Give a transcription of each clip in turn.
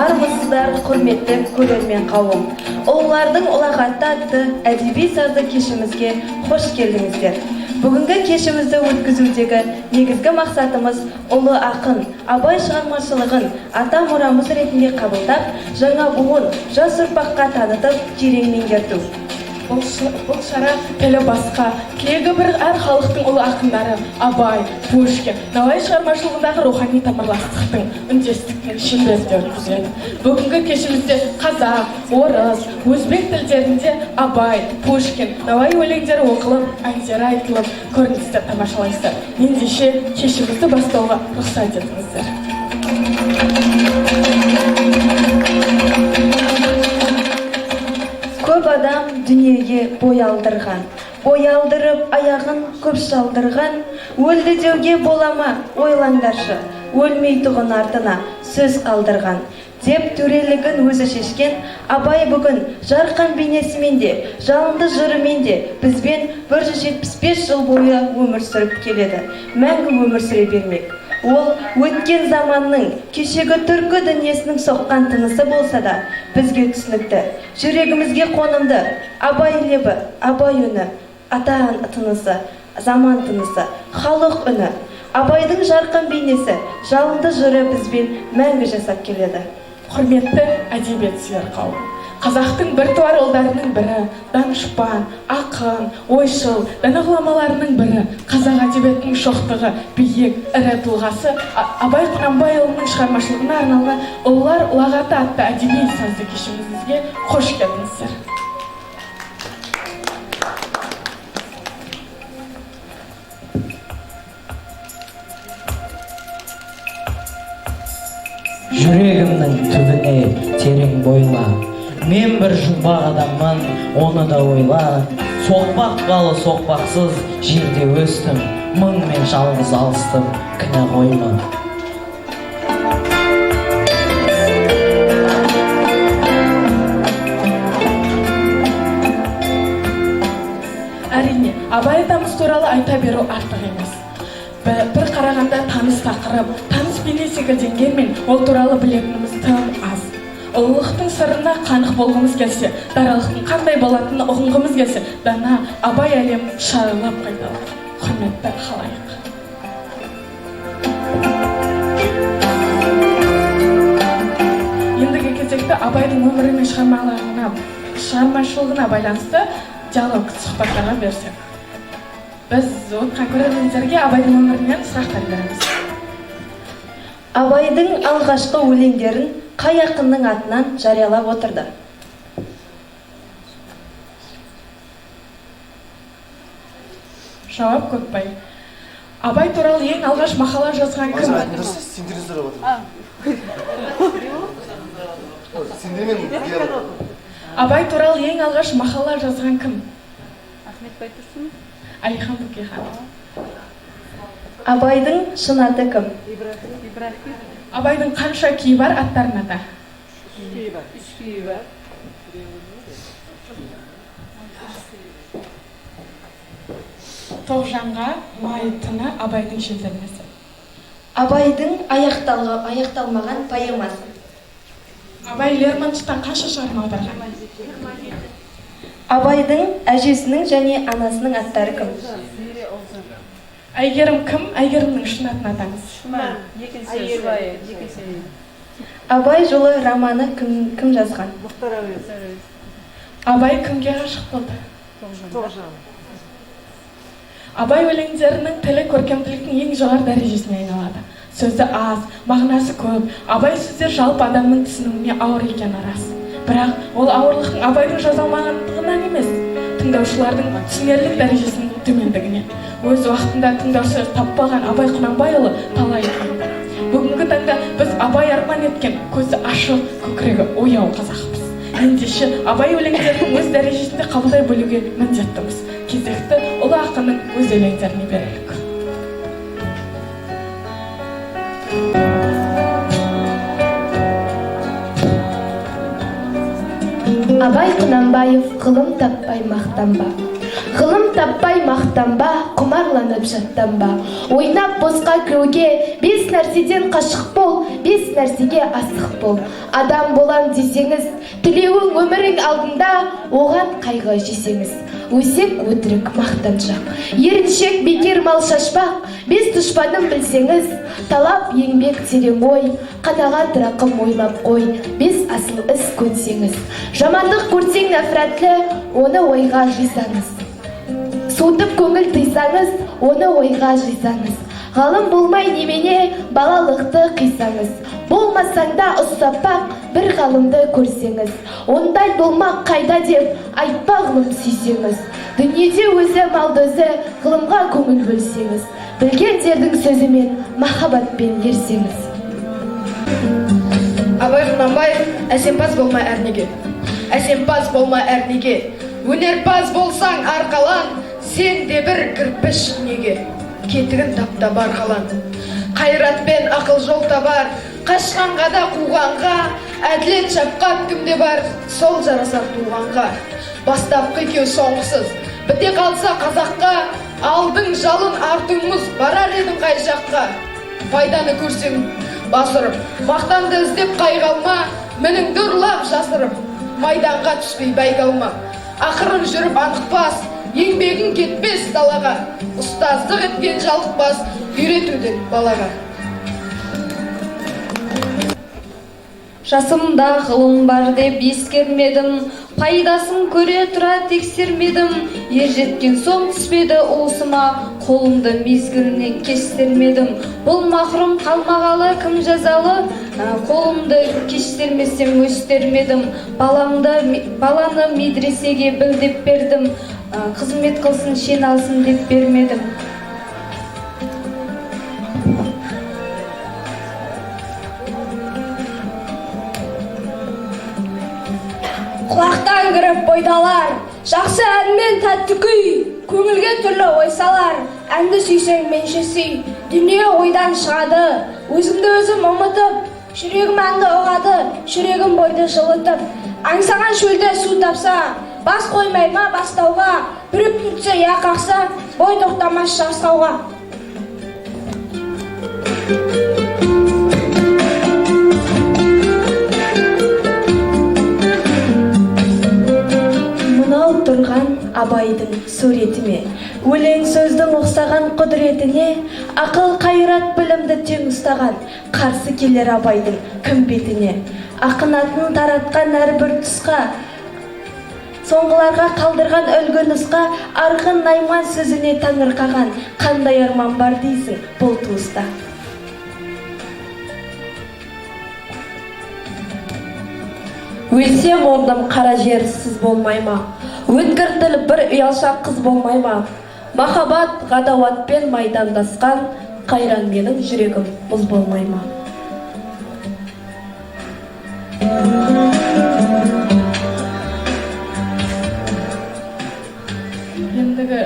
армысыздар, құрметті көрермен қауым. Ұлылардың ұлағаты атты әдеби сазды кешімізге қош келдіңіздер. Бүгінгі кешімізді өткізудегі негізгі мақсатымыз ұлы ақын Абай шығармашылығын ата мұрамыз ретінде қабылдап, жаңа буын жас ұрпаққа танытып, терең меңгерту. Бұл шара тілі басқа, тілегі бір әр халықтың ұлы ақындары Абай, Пушкин, Науаи шығармашылығындағы рухани тамырластықтың, үндестіктің шеңберінде өткізіледі. Бүгінгі кешімізде қазақ, орыс, өзбек тілдерінде Абай, Пушкин, Науаи өлеңдері оқылып, әндері айтылып, көріністер тамашалайсыздар. Ендеше кешімізді бастауға рұқсат етіңіздер. Көп адам дүниеге бой алдырған, бой алдырып аяғын көп шалдырған, өлді деуге болама, ойлаңдаршы, өлмейтұғын артына сөз қалдырған. Деп төрелігін өзі шешкен Абай бүгін жарқын бейнесімен де, жалынды жырымен де бізбен 175 жыл бойы өмір сүріп келеді. Мәңгі өмір сүре бермек. Ол өткен заманның кешегі түркі дүниесінің соққан тынысы болса да, бізге түсінікті, жүрегімізге қонымды. Абай лебі, Абай үні, ата тынысы, заман тынысы, халық үні. Абайдың жарқын бейнесі, жалынды жыры бізбен мәңгі жасап келеді. Құрметті әдебиет сүйер қауым. Қазақтың біртуар ұлдарының бірі, данышпан, ақын, ойшыл, дана ғұламаларының бірі, қазақ әдебиетінің шоқтығы, биік, ірі тұлғасы Абай Құнанбайұлының шығармашылығына арналған ұлылар ұлағаты атты әдеби сазды кешімізге қош келдіңіздер. Жүрегімнің түбіне терең бойла, мен бір жұмбақ адаммын, оны да ойла. Соқпақ балы соқпақсыз жерде өстім, мың мен жалғыз алыстым, кінә қойма. Әрине, Абай атамыз туралы айта беру артық емес. Бір қарағанда таныс тақырып, таныс бейне секілденгенмен, ол туралы білетініміз тым аз. Ұлылықтың сырына қанық болғымыз келсе, даралықтың қандай болатынын ұғынғымыз келсе, дана Абай әлем шарылап қайталады. Құрметті халайық. Ендігі кезекті Абайдың өмірі мен шығармашылығына байланысты диалог сұхбаттарға берсек. Біз отқан көрермендерге Абайдың өмірінен сұрақтар береміз. Абайдың алғашқы өлеңдерін қай ақынның атынан жариялап отырды? Жауап Көкбай. Абай туралы ең алғаш мақала жазған кім? Абай туралы ең алғаш мақала жазған кім? Ахмет Байтұрсын. Әлихан Бөкейхан. Абайдың шын аты кім? Ибрахим. Абайдың қанша күйі бар, аттарын ата? Үш күйі бар. Тоғжанға майытыны Абайдың шелдірмесі. Абайдың аяқталмаған поэмасы. Абай Лермонтовтан қанша шығарма аударған? Абайдың әжесінің және анасының аттары кім? Әйгерім кім? Әйгерімнің шын атын атаңыз. Абай жолы романы кім жазған? Мұхтар Әуезов. Абай кімге ғашық болды? Тоғжан. Абай өлеңдерінің тілі көркемділіктің ең жоғары дәрежесіне айналады. Сөзі аз, мағынасы көп. Абай сөздер жалпы адамның түсінуіне ауыр екені рас. Бірақ ол ауырлықтың Абайдың жазылмағандығынан емес, тыңдаушылардың түсінерлік дәрежесінің төмендігінен. Өз уақытында тыңдаушы таппаған Абай Құнанбайұлы талай қиынды. Бүгінгі таңда біз Абай арман еткен көзі ашық, көкірегі ояу қазақпыз. Ендеше Абай өлеңдерінің өз дәрежесінде қабылдай білуге міндеттіміз. Кезекті ұлы ақынның өз өлеңдеріне берелік. Абай Құнанбаев ғылым таппай мақтанба. Ғылым таппай мақтанба, құмарланып жаттанба. Ойнап босқа кіруге, бес нәрседен қашық бол, бес нәрсеге асық бол. Адам болам десеңіз, тілеуің өмірің алдында, оған қайғы жесеңіз. Өсек өтірік мақтаншақ, еріншек бекер мал шашпақ, бес дұшпаным білсеңіз, талап еңбек терең ой, қанағат рақым ойлап қой, бес асыл іс көнсеңіз. Жамандық көрсең нәфратлі, оны ойға жисаңыз. Суытып көңіл тыйсаңыз, оны ойға жисаңыз. Ғалым болмай немене, балалықты қисаңыз. Болмасаңда ұстапақ, бір ғалымды көрсеңіз. Ондай болмақ қайда деп, айтпа ғылым сүйсеңіз. Дүниеде өзі малдызы, ғылымға көңіл бөлсеңіз. Білгендердің сөзімен, махаббатпен ерсеңіз. Абай Құнанбаев, әсемпаз болмай әрнеге. Әсемпаз болмай әрнеге. Өнерпаз болсаң арқалан, сен де бір кірпіш неге. Кетігін тапта бар қалан. Қайратпен ақыл жол табар, қашқанға да қуғанға, әділет шапқан кімде бар, сол жарасар туғанға. Бастапқы екеу соңғысыз, біте қалса қазаққа, алдың жалын артыңыз барар едің қай жаққа. Пайданы көрсең басырып, мақтанды іздеп қайғалма, мініңді ұрлап жасырып, майданға түспей бәйгалма. Ақырын жүріп анықпас, еңбегін кетпес далаға, ұстаздық еткен жалықпас, үйретуден балаға. Жасымда ғылым бар деп ескермедім, пайдасын көре тұра тексермедім. Ер жеткен соң түспеді уысыма, қолымды мезгілінен кестермедім. Бұл махрұм қалмағалы кім жазалы, қолымды кештермесем өстермедім. Баланы медресеге білдеп бердім, қызмет қылсын шен алсын деп бермедім. Құлақтан кіріп бойдалар, жақсы әнмен тәтті күй, көңілге түрлі ой салар. Әнді сүйсең менше сүй, дүние ойдан шығады. Өзімді өзім ұмытып, жүрегім әнді ұғады, жүрегім бойды жылытып. Аңсаған шөлде су тапса, бас қоймай ма бастауға, бүріп түртсе я қақса, бой тоқтамас жасауға. Тұрған Абайдың суретіме, өлең сөздің ұқсаған құдіретіне, ақыл қайрат білімді тең ұстаған қарсы келер Абайдың кім бетіне. Ақын атын таратқан әрбір тұсқа, соңғыларға қалдырған үлгі нұсқа, арғын найман сөзіне таңырқаған қандай арман бар дейсің бұл туыста. Өлсем орным қара жерсіз болмай ма? Өткір тіл бір ұялшақ қыз болмай ма? Махаббат ғадауатпен майдандасқан қайран менің жүрегім мұз болмай ма?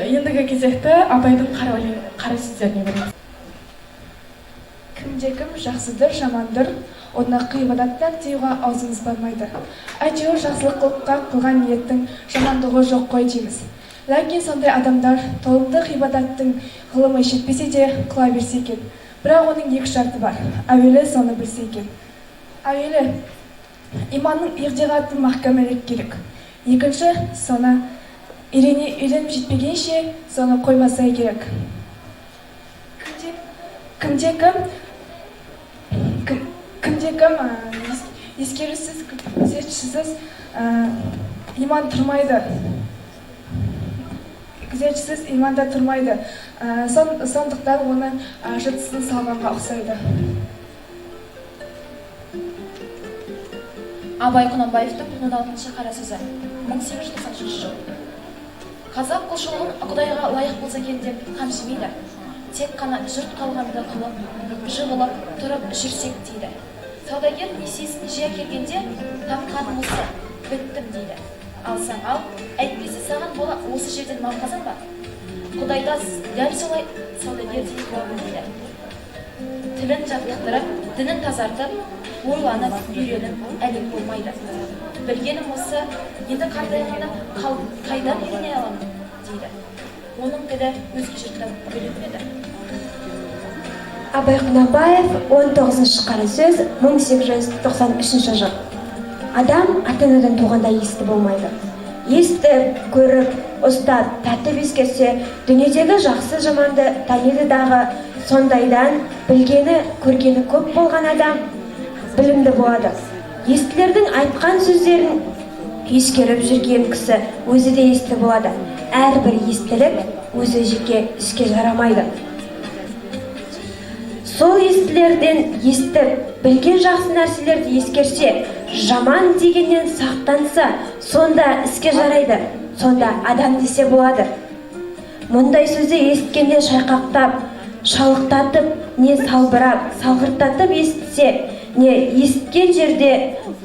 Ендігі кезекті Абайдың қара сөздеріне береміз. Кімде-кім жақсыдыр, жамандыр, оны ғибадаттан тыюға аузымыз бармайды. Әйтеуір жақсылыққа қылған ниеттің жамандығы жоқ қой дейміз. Ләкин сондай адамдар толымды ғибадаттың ғылымы жетпесе де қыла берсе екен. Бірақ оның екі шарты бар. Әуелі соны білсе екен. Әуелі иманның иғтиқатын мақкамелік керек. Екінші, соны үйреніп жетпегенше соны қоймаса керек. Кімде-кім ескерусіз, күзетшісіз иман тұрмайды. Күзетшісіз иманда тұрмайды. Сондықтан оны жыртысын салғанға ұқсайды. Абай Құнанбаевтың 16-шы қара сөзі, 1893 жыл. Қазақ құлшылығын Құдайға лайық болса екен деп қамшымайды. Тек қана жұрт қалғанды қылып, жығылып, тұрып жүрсек дейді. Саудагер несиесін жия келгенде тапқаным осы, біттім дейді. Алсаң ал, әйтпесе саған бола осы жерден мал қазан ба? Құдайда дәл солай саудагер дейді болу дейді. Тілін жаттықтырып, дінін тазартып, ойланып, үйреніп, әлек болмайды. Білгенім осы, енді қайдан үйрене аламын дейді. Оның тілі өзге жұрттан бөлінмеді. Абай Құнанбаев 19 қара сөз 1893 жыл. Адам ата-анадан туғанда есті болмайды. Естіп, көріп, ұстап, тәртіп ескерсе, дүниедегі жақсы жаманды таниды дағы, сондайдан білгені, көргені көп болған адам білімді болады. Естілердің айтқан сөздерін ескеріп жүрген кісі өзі де есті болады. Әрбір естілік өзі жеке іске жарамайды. Сол естілерден естіп, білген жақсы нәрселерді ескерсе, жаман дегеннен сақтанса, сонда іске жарайды, сонда адам десе болады. Мұндай сөзді естігенде шайқақтап, шалықтатып, не салбырап, салғыртатып естісе, не естіген жерде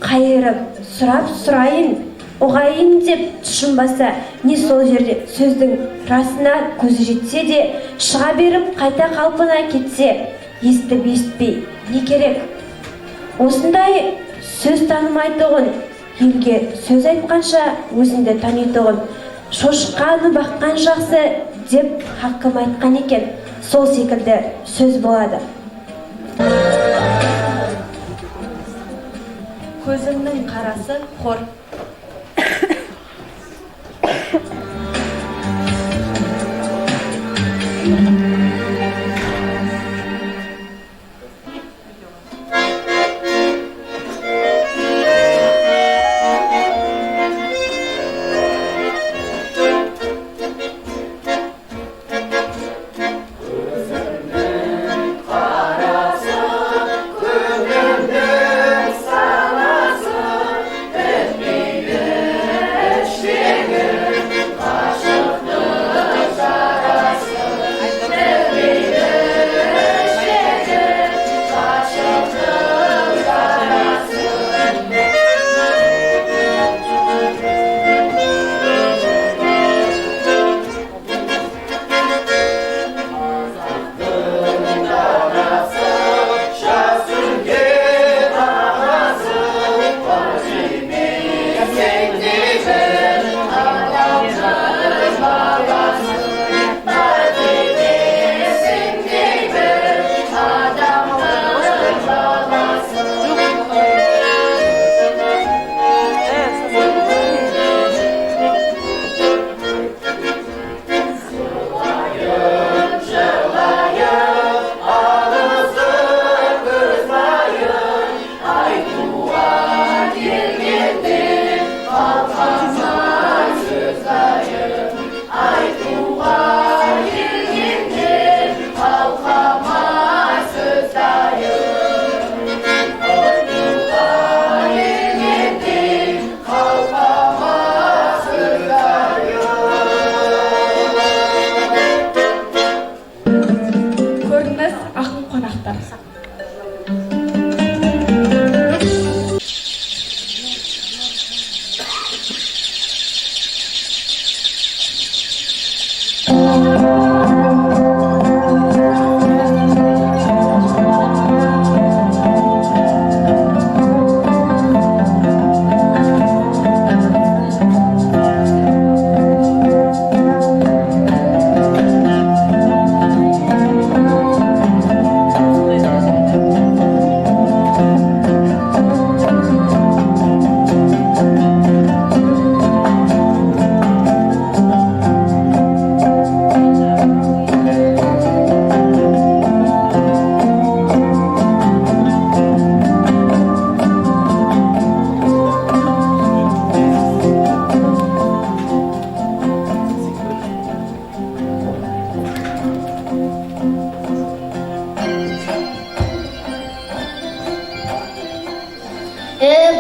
қайырып, сұрайын, оғайын деп тұшынбаса, не сол жерде сөздің расына көзі жетсе де, шыға беріп қайта қалпына кетсе, естіп естпей не керек? Осындай сөз танымайтұғын, елге сөз айтқанша өзіңді танитұғын, шошқаны баққан жақсы деп хақым айтқан екен, сол секілді сөз болады. Көзіңнің қарасы хор.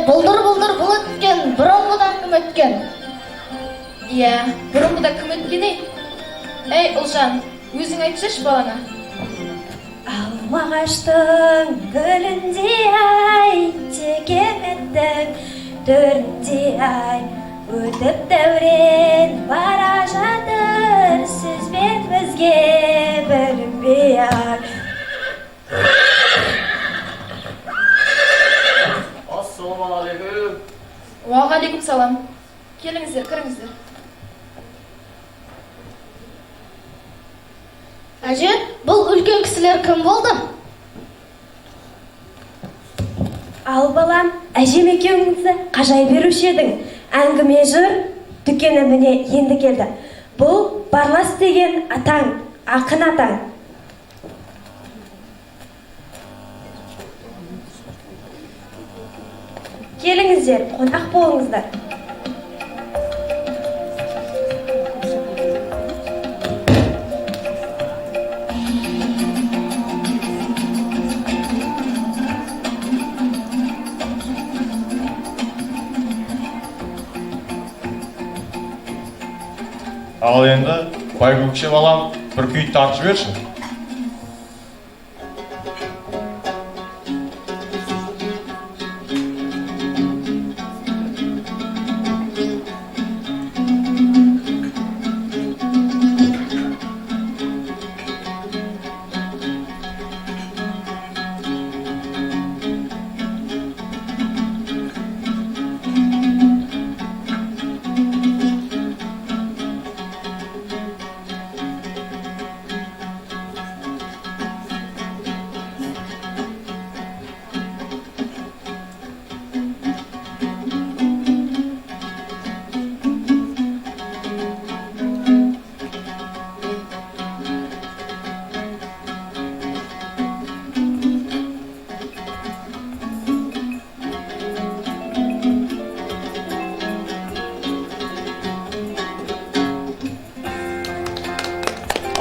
Бұлдыр бұл өткен, бұрынғыдан кім өткен? Иә, бұрынғыда кім өткен ей? Әй, Ұлжан, өзің айтшыш балана. Алма ағаштың гүлінде ай, текеметтің төрінде ай, өтіп дәурен бара жатыр, сөзбен бізге білінбей ай. Ассалаумағалейкум. Уағалейкум салам. Келіңіздер, кіріңіздер. Әже, бұл үлкен кісілер кім болды? Ал балам, әжем екеуіңізді қажай беруші едің. Әңгіме жыр дүкені міне енді келді. Бұл Барлас деген атаң, ақын атаң. Келіңіздер, қонақ болыңыздар. Ал енді, Байкөкше балам, бір күй тартып жіберші.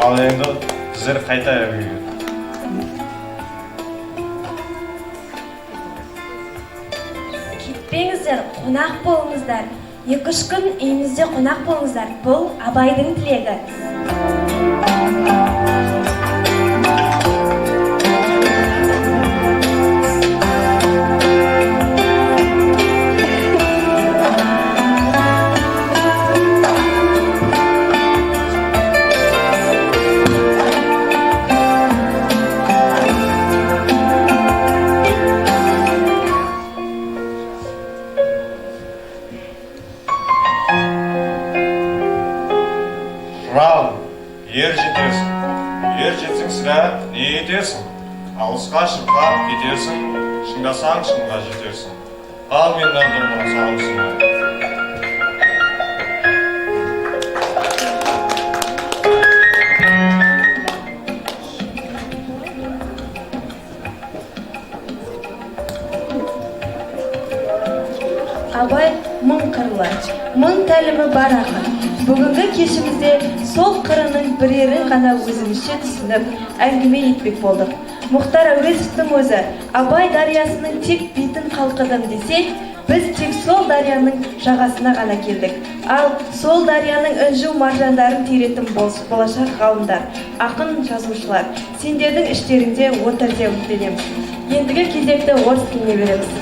Ал енді, сіздер қайта үйге. Кетпеңіздер, қонақ болыңыздар. 2-3 күн үйімізде қонақ болыңыздар. Бұл Абайдың тілегі. Жырау, ер жетесің. Ер жетсің сірә, не етесің? Алысқа шырқап кетесің, шыңдасаң шыңға жетесің. Ал мен нағдырма сағымсың. Абай мың қырлы, мың тәлімі бар ақын. Бүгінгі кешімізде сол қырының бірерін ғана өзімізше түсініп, әңгіме етпек болдық. Мұхтар Әуезовтің өзі Абай дариясының тек бетін қалқыдым десе, біз тек сол дарияның жағасына ғана келдік. Ал сол дарияның інжу маржандарын теретін болашақ ғалымдар, ақын жазушылар, сендердің іштеріңде отыр деп үміттенемін. Ендігі кезекті орыс тіліне береміз.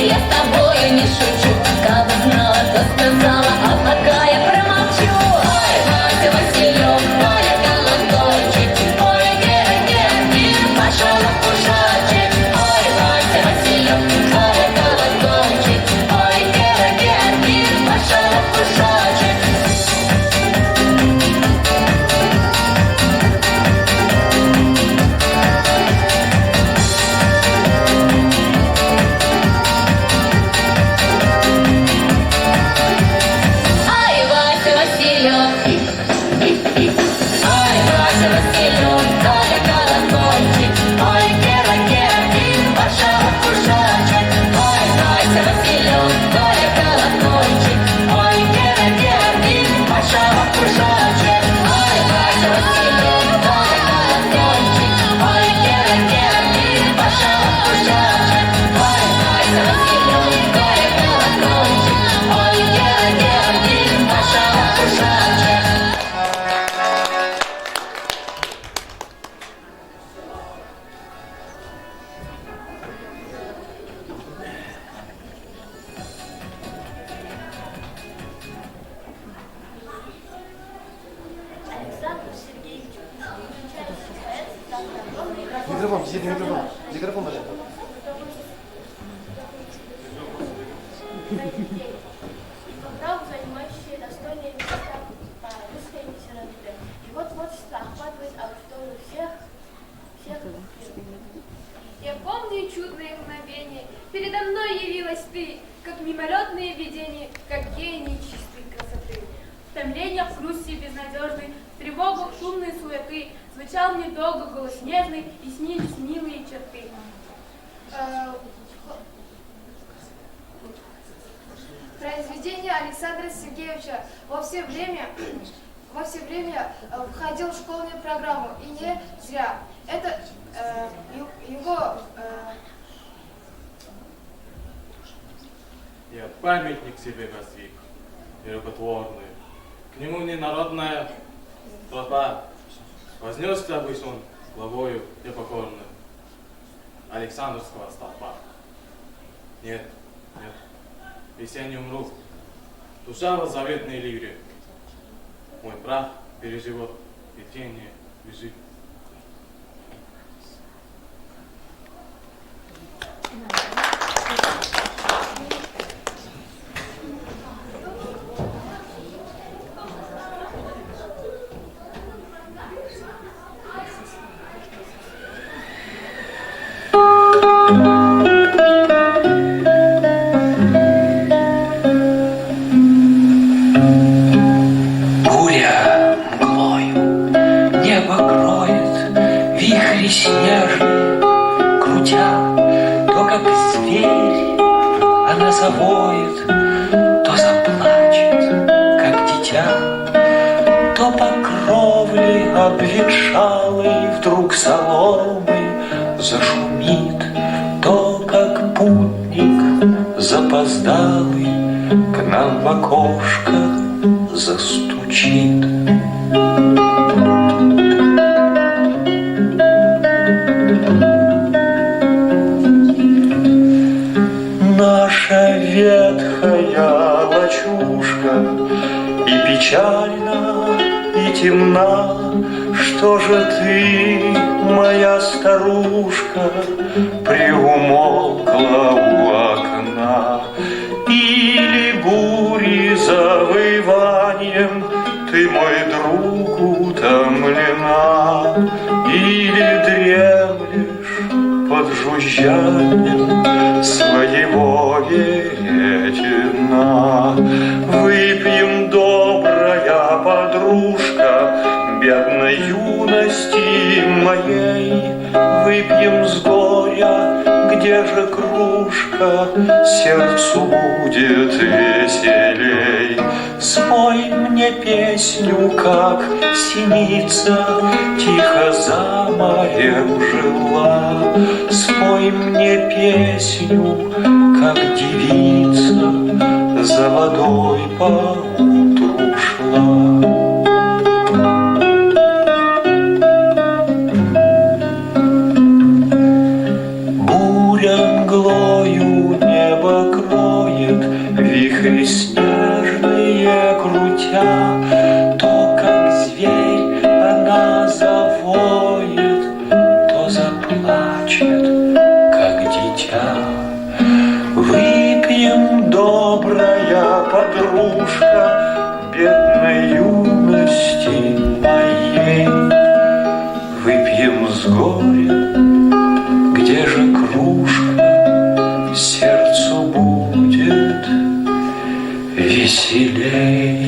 Я с тобой не шучу, как бы знала, то сказала, а пока я промолчала. Программу, занимающие достойные места по русской литературе. И вот творчество охватывает аудиторию всех. Я помню чудные мгновения. Передо мной явилась ты, как мимолетные видения, как гений чистой красоты. В томлениях, в грусти безнадежной, в тревогах шумной суеты звучал мне долго голос нежный, и снились милые черты. Произведение Александра Сергеевича во все время входил в школьную программу, и не зря. Это его... Я памятник себе воздвиг, нерукотворный. К нему ненародная толпа. Вознесся бы он главою непокорным Александровского столпа. Нет, ведь я не умру. Душа в заветной лире. Мой прах переживет видение лежит. Снежный, крутя, то как зверь она завоет, то заплачет, как дитя, то по кровле обветшалой вдруг соломы зашумит, то как путник запоздалый к нам в окошко застучит. Наша ветхая лачушка и печальна, и темна. Что же ты, моя старушка, приумолкла у окна? Или бури завыванием ты, мой друг, утомлена? Или дремлешь под жужжанием своего веретена? Выпьем, добрая подружка, бедной юности моей, выпьем с горя, где же кружка, сердцу будет веселей. Спой мне песню, как синица тихо за морем жила. Спой мне песню, как девица за водой поутру шла. Мглою небо кроет, вихри снежные крутя, то, как зверь, она завоет, то заплачет, как дитя. Выпьем, добрая подружка, бедной юности моей, выпьем с горя, где же кружка, сердцу будет веселей.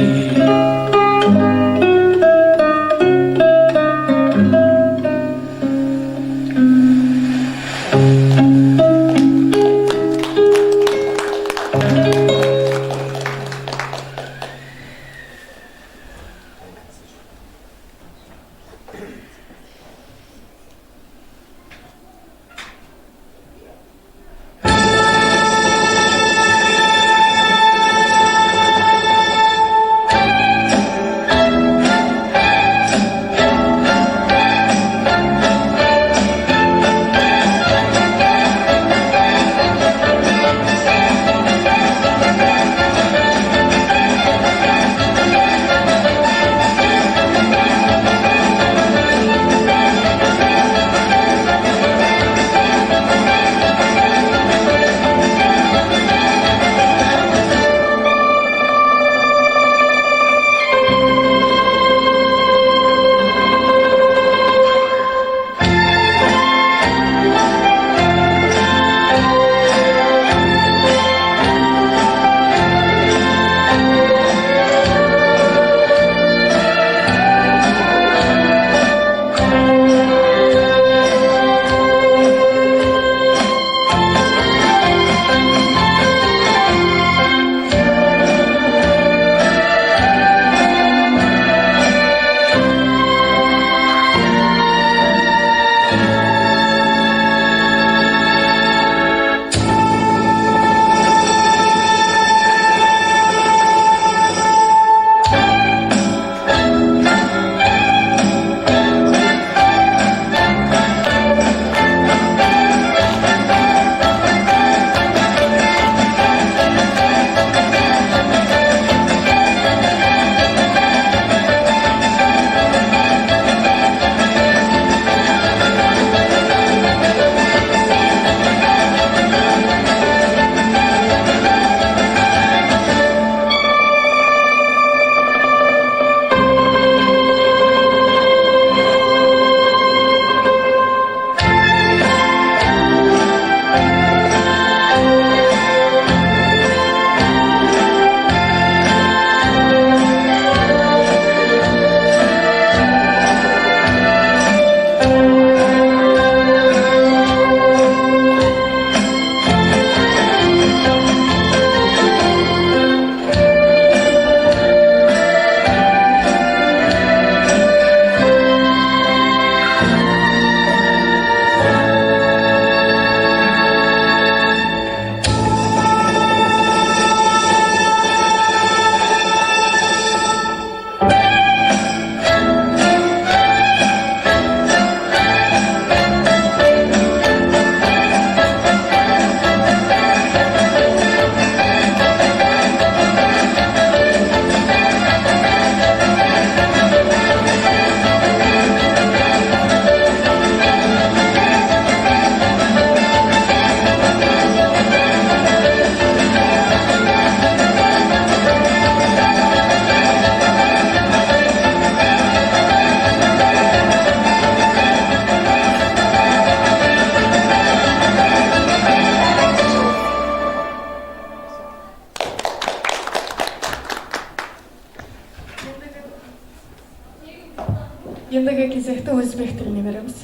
Endigi кезекте o'zbek tilini beramiz.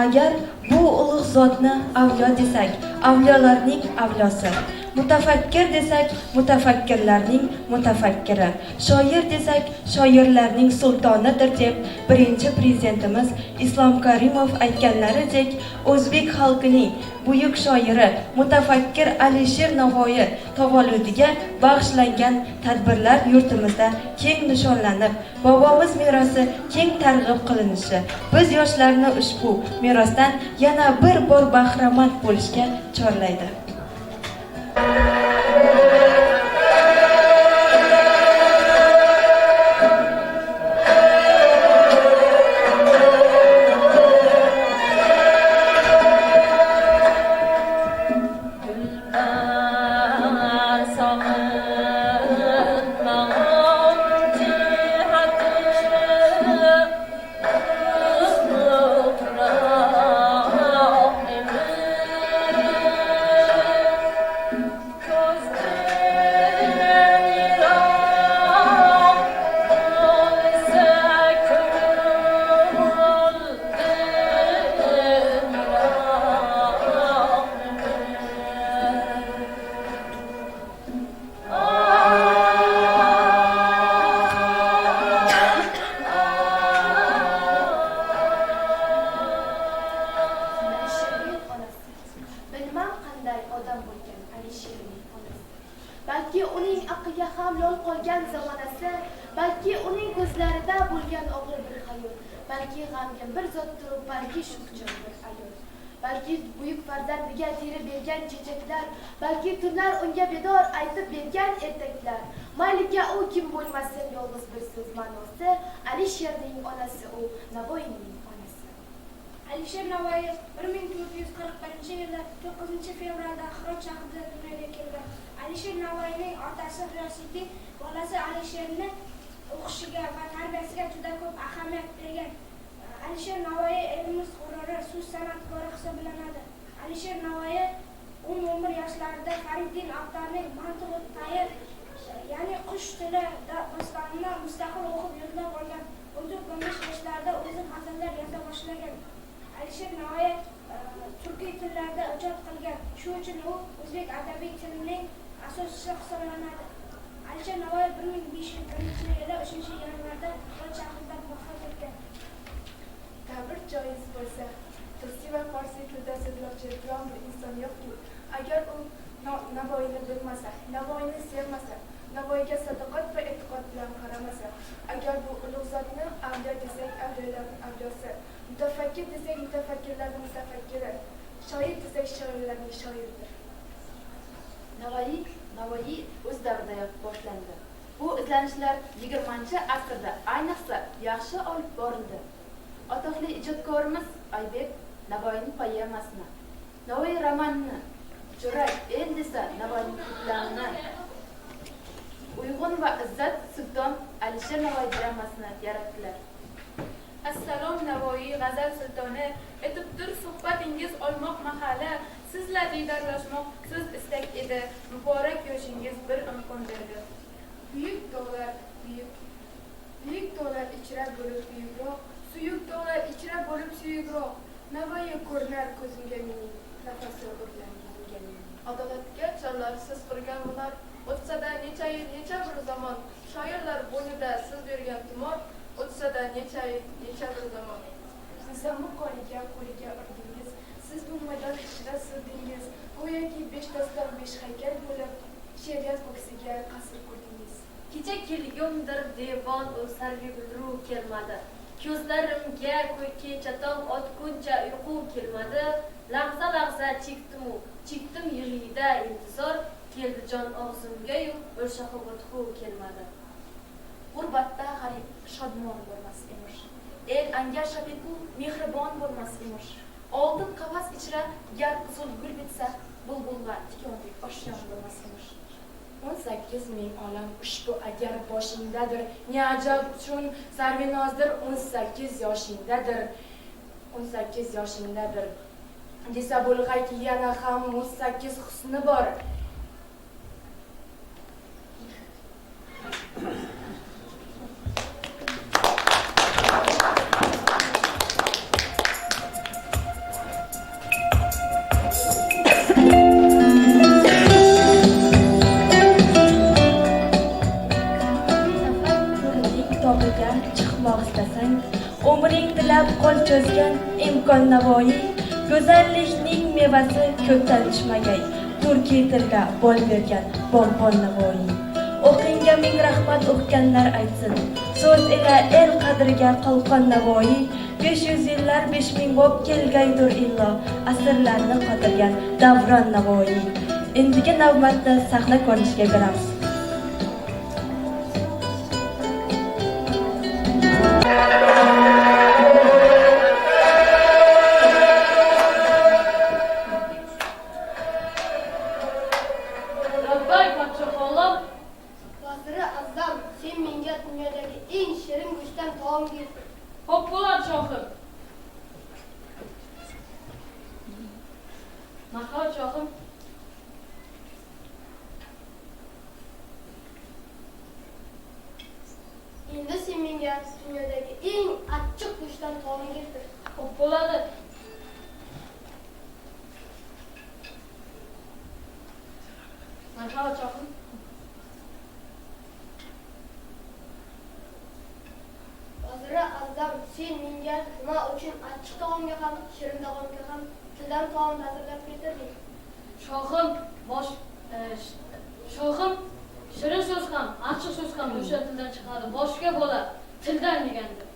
Agar bu ulug' zotni avliyo desak, avliyolarning avliyosi, mutafakkir desak, mutafakkirlarning mutafakkiri, shoir desak, shoirlarning sultonidir deb birinchi prezidentimiz Islom Karimov aytganlaridek, o'zbek xalqining buyuk shoiri, mutafakkir Alisher Navoiy tavalludiga bag'ishlangan tadbirlar yurtimizda keng nishonlanib, bobomiz merosi keng targ'ib qilinishi biz yoshlarni ushbu merosdan yana bir bor bahramand bo'lishga chorlaydi. Bilmam qanday odam bo'lgan Alisherning onasi. Balki uning aqliga ham lol qolgan zamonasi, balki uning ko'zlarida bo'lgan og'ir bir hayol, balki g'amgin bir zot turib, balki shukjon bir ayol. Balki buyuk farzandiga terib bergan chechaklar, balki tunlar unga bedor aytib bergan ertaklar. Mayliga u kim bo'lmasin, yolg'iz bir so'z ma'nosi, Alisherning onasi u, Navoiyning onasi. Alisher Navoiy 1441-yilda 9-fevralda Hirot shahrida dunyoga keldi. Alisher Navoiyning otasi G'iyosiddin bolasi Alisherni o'qishiga va tarbiyasiga juda ko'p ahamiyat bergan. Alisher Navoiy elimiz g'ururi, so'z san'atkori hisoblanadi. Alisher Navoiy 10-11 yoshlarida Fariddin Abtarning Mantiqul Tayr, ya'ni qush tili dostonini mustaqil o'qib yodlab olgan. 14-15 yoshlarida o'zi g'azallar yoza boshlagan. Alisher Navoiy turkiy tillarda ijod qilgan. Shu uchun u o'zbek adabiy tilining asoschisi hisoblanadi. Alisher Navoiy 1501-yilda 3-yanvarda Hirot shahrida vafot etgan. Ta'bir joiz bo'lsa, turkiy va farsiy tilda so'zlovchi biron bir inson yo'qki, agar u Navoiyni bilmasa, Navoiyni sevmasa, Navoiyga sadoqat va e'tiqod bilan qaramasa, agar bu ulug' zotni avliyo desak, avliyolarning avliyosi, mutafakkir desak, mutafakkirlarning mutafakkiri, shoir desak, shoirlarning shoiridir. Navoiy o'z davridayoq boshlandi. Bu izlanishlar 20-asrda ayniqsa yaxshi olib borildi. Atoqli ijodkorimiz Aybek Navoiyning poemasini, Navoiy romanini, Jurak el desa Navoiyning kutlarini, Uyg'un va Izzat Sulton Alisher Navoiy dramasini yaratdilar. Assalom Navoiy g'azal sultoni, etibdir suhbatingiz olmoq mahali, sizla diydorlashmoq so'z istak edi, muborak yoshingiz bir imkon berdi. Buyuk tog'lar ichra bo'lib buyukroq, suyuk tog'lar ichra bo'lib suyukroq, Navoiy ko'rinar ko'zimga mening, nafasi urgan yuzimga mening. Adolatga chorlar siz qurgan bular, o'tsa-da necha yil, necha bir zamon, shoirlar bo'ynida siz bergan tumor, o'tsa-da necha yil, necha bir zamon. Nizomni qo'liga urdingiz, siz bu maydon ichida sirdingiz, go'yoki 5 doston 5 haykal bo'lib, she'riyat ko'ksiga qasr qurdingiz. Kecha kelgumdir devon o'sarga gulru kelmadi. Ko'zlarimga kecha tong otguncha uyqu kelmadi. Lahza chekdim yig'ida intizor, keldi jon og'zimga-yu o'sha huvutqu kelmadi. G'urbatda g'arib shodmon bo'lmas emish, el anga shabiqu mehribon bo'lmas emish. Oltin qafas ichra gar qizil gul bitsa, bulbullar tikondek oshyon bo'lmas emish. 18 ming olam ushbu agar boshingdadir, ne ajab uchun sarvinozdir, 18 yoshingdadir. desa bo'lg'ayki yana ham 18 husni bor. Tobiga chiqmoq istasang, umring tilab qo'l cho'zgan imkon navoiy, go'zallikning mevasi ko'kdan tushmagay, turkiy tilda bol bergan bonbon navoiy. O'qingga ming rahmat o'qiganlar aytsin, so'z ila el qadriga qalqon navoiy, 500 yillar 5000 bo'p kelgaydur illo, asrlarni qotirgan davron navoiy. Endigi navbatda sahna ko'rishga beramiz. Vaziri Azam, sen menga dunyodagi eng shirin go'shtdan taom keltir. Xo'p bo'ladi shohim. Marhamat shohim. Endi sen menga dunyodagi eng achchiq go'shtdan taom keltir. Xo'p bo'ladi. Marhamat shohim. Vaziri Azam, sen menga nima uchun achchiq taomga ham, shirin taomga ham tildan taom tayyorlab keltirding? Shohim, shohim, shirin so'z ham, achchiq so'z ham o'sha tildan chiqadi. Boshqa bola tildan degandir.